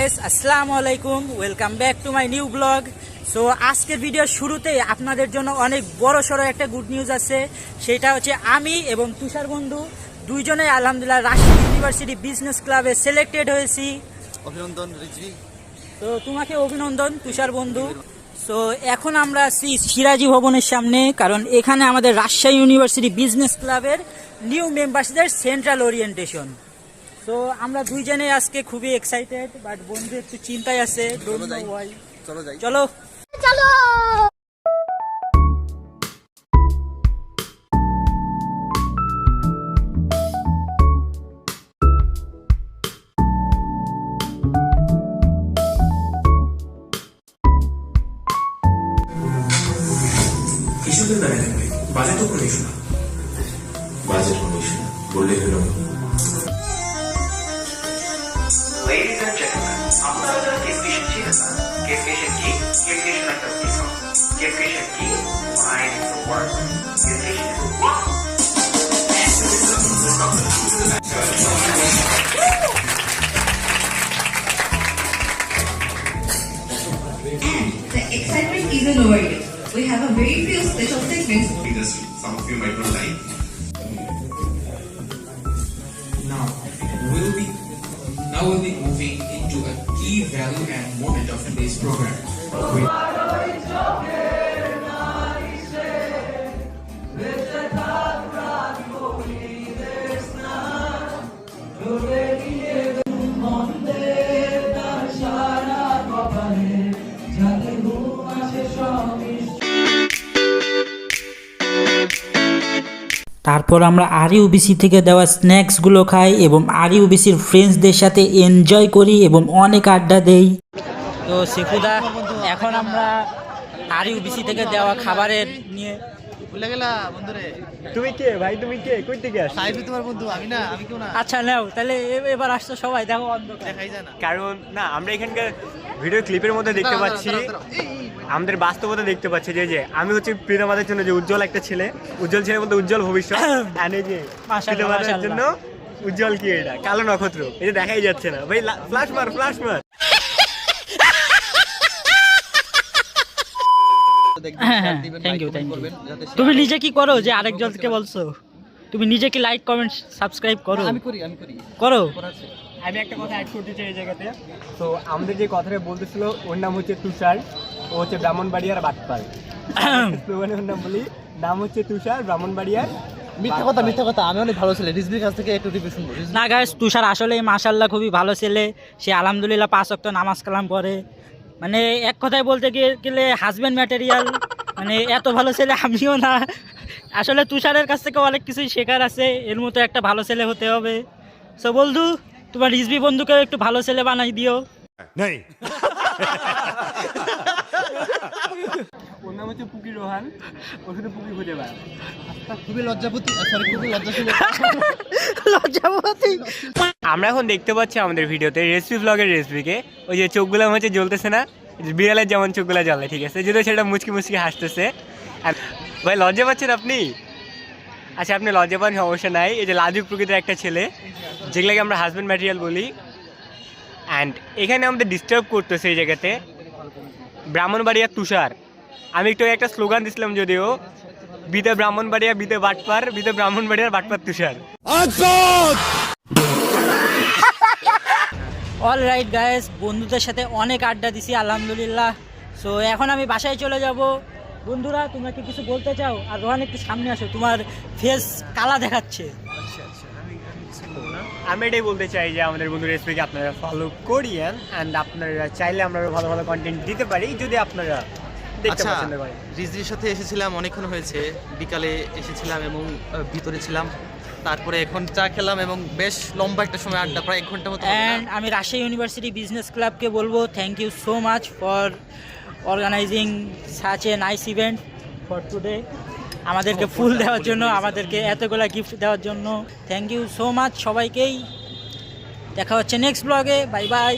Guys, আসসালামু আলাইকুম। Welcome back to my new blog. So আজকের ভিডিওর শুরুতেই আপনাদের জন্য অনেক বড় সড়ো একটা গুড নিউজ আছে। সেটা হচ্ছে আমি এবং তুষার বন্ধু দুইজনে আলহামদুলিল্লাহ রাজশাহী ইউনিভার্সিটি বিজনেস ক্লাবে সিলেক্টেড হয়েছি। অভিনন্দন রিজভি। তো তোমাকে অভিনন্দন তুষার বন্ধু। সো এখন আমরা আছি সিরাজি ভবনের সামনে, কারণ এখানে আমাদের রাজশাহী ইউনিভার্সিটি বিজনেস ক্লাবের নিউ মেম্বারসদের সেন্ট্রাল ওরিয়েন্টেশন। তো আমরা দুইজনে আজকে খুবই এক্সাইটেড, বাট বন্ধু একটু চিন্তায় আছে। চলো চলো। কিসের দাঁড়িয়ে থাকবে? বাজেট তো কোনো ইস্যু না। বাজেট কোনো ইস্যু না বললেই হলো। Ladies and gentlemen, আপনারা যারা কেসকেশন ছিলেন না, কেসকেশন কি? কেসকেশন একটা বিষয়। কেসকেশন কি? Fine, it's a word. কেসকেশন is a what? The excitement isn't over yet. We have a very few special segments. Industry, some of you might not like. Now we'll be moving into a key value and moment of today's program. তারপর আমরা আরইউবিসি থেকে দেওয়া স্ন্যাক্সগুলো খাই এবং আরইউবিসির ফ্রেন্ডসদের সাথে enjoy করি এবং অনেক আড্ডা দেই। তো শিফুদা, এখন আমরা আরইউবিসি থেকে দেওয়া খাবারের নিয়ে ভুলে গেলা বন্ধুরে। তুমি কে ভাই? তুমি কে? কই থেকে আসছো? সাইফি তোমার বন্ধু, আমি না। আমি কেউ না। আচ্ছা নাও তাহলে, এবার আসছো সবাই, দেখো দেখাই যায় না। কারণ না, আমরা এখানকার ভিডিও ক্লিপের মধ্যে দেখতে পাচ্ছি, আমাদের বাস্তবতা দেখতে পাচ্ছি যে আমি হচ্ছে প্রীতমাদের জন্য যে উজ্জ্বল একটা ছেলে, উজ্জ্বল ছেলে বলতে উজ্জ্বল ভবিষ্যৎ। আর এই যে প্রীতমাদের জন্য উজ্জ্বল কি, এটা কালো নক্ষত্র। এই যে দেখাই যাচ্ছে না ভাই। ফ্ল্যাশ মার। Thank you. তুমি নিজে কি করো যে আরেকজনকে বলছো? তুমি নিজে কি লাইক, কমেন্ট, সাবস্ক্রাইব করো? আমি করি করো। আমি একটা কথা অ্যাড করতে চাই এই জায়গাতে। তো আমাদের যে কথাটা বলতেছিল, ওর নাম হচ্ছে তুষার, ও হচ্ছে ব্রাহ্মণবাড়িয়ার বাটপাল। ওর নাম বলি, নাম হচ্ছে তুষার, ব্রাহ্মণবাড়িয়ার। মিথ্যা কথা। আমি অনেক ভালো ছেলে। রিজভির কাছ থেকে একটু রিভিউ শুনবো। না গাইস, তুষার আসলে মাশাআল্লাহ খুবই ভালো ছেলে। সে আলহামদুলিল্লাহ 5 ওয়াক্ত নামাজ কালাম পড়ে। মানে এক কথায় বলতে গেলে হাজব্যান্ড ম্যাটেরিয়াল। মানে এত ভালো ছেলে আমিও না। আসলে তুষারের কাছ থেকে অনেক কিছুই শেখার আছে। এর মতো একটা ভালো ছেলে হতে হবে। সো বন্ধু, তোমার রিজভি বন্ধুকে একটু ভালো ছেলে বানাই দিও। ওর নাম হচ্ছে পুকি রোহান, ওর সাথে পুকি খুঁজে বেড়ায়। খুবই লজ্জাশীল। আমরা এখন দেখতে পাচ্ছি আমাদের ভিডিওতে রেসিপি ব্লগের রেসিপিকে, ওই যে চোখগুলো হচ্ছে জ্বলতেছে না, বিড়ালের যেমন চোখগুলো জ্বলে, ঠিক আছে, যদিও সেটা মুচকি হাসতেছে। আর ভাই লজ্জা পাচ্ছেন আপনি? আচ্ছা, আপনি লজ্জা পান, সমস্যা নাই। এই যে লাজুক প্রকৃতির একটা ছেলে, যেগুলোকে আমরা হাজব্যান্ড ম্যাটেরিয়াল বলি। অ্যান্ড এখানে আমাদের ডিস্টার্ব করতেছে এই জায়গাতে ব্রাহ্মণবাড়িয়ার তুষার। আমি একটু একটা স্লোগান দিছিলাম, যদিও বিতে ব্রাহ্মণবাড়িয়া, বিতে বাটপার, বিতে ব্রাহ্মণবাড়িয়ার বাটপার তুষার। অল রাইট গাইস, বন্ধুদের সাথে অনেক আড্ডা দিছি আলহামদুলিল্লাহ। সো এখন আমি বাসায় চলে যাব। বন্ধুরা, তোমরা কি কিছু বলতে চাও? আর রোহান একটু সামনে আসো, তোমার ফেস কালা দেখাচ্ছে। আমি এটাই বলতে চাই যে আমাদের বন্ধু রেসিপিকে আপনারা ফলো করিয়েন, অ্যান্ড আপনারা চাইলে আমরা ভালো ভালো কন্টেন্ট দিতে পারি যদি আপনারা দেখতে আচ্ছা, পছন্দ করেন। রিজভির সাথে এসেছিলাম, অনেকক্ষণ হয়েছে। বিকালে এসেছিলাম এবং ভিতরে ছিলাম। তারপরে এখন চা খেলাম এবং বেশ লম্বা একটা সময় আড্ডা, প্রায় 1 ঘন্টা মতো। অ্যান্ড আমি রাজশাহী ইউনিভার্সিটি বিজনেস ক্লাবকে বলবো thank you so much for organising such a nice event for today. আমাদেরকে ফুল দেওয়ার জন্য, আমাদেরকে এতগুলো গিফট দেওয়ার জন্য থ্যাংক ইউ সো মাচ সবাইকেই। দেখা হচ্ছে নেক্সট ব্লগে। Bye bye.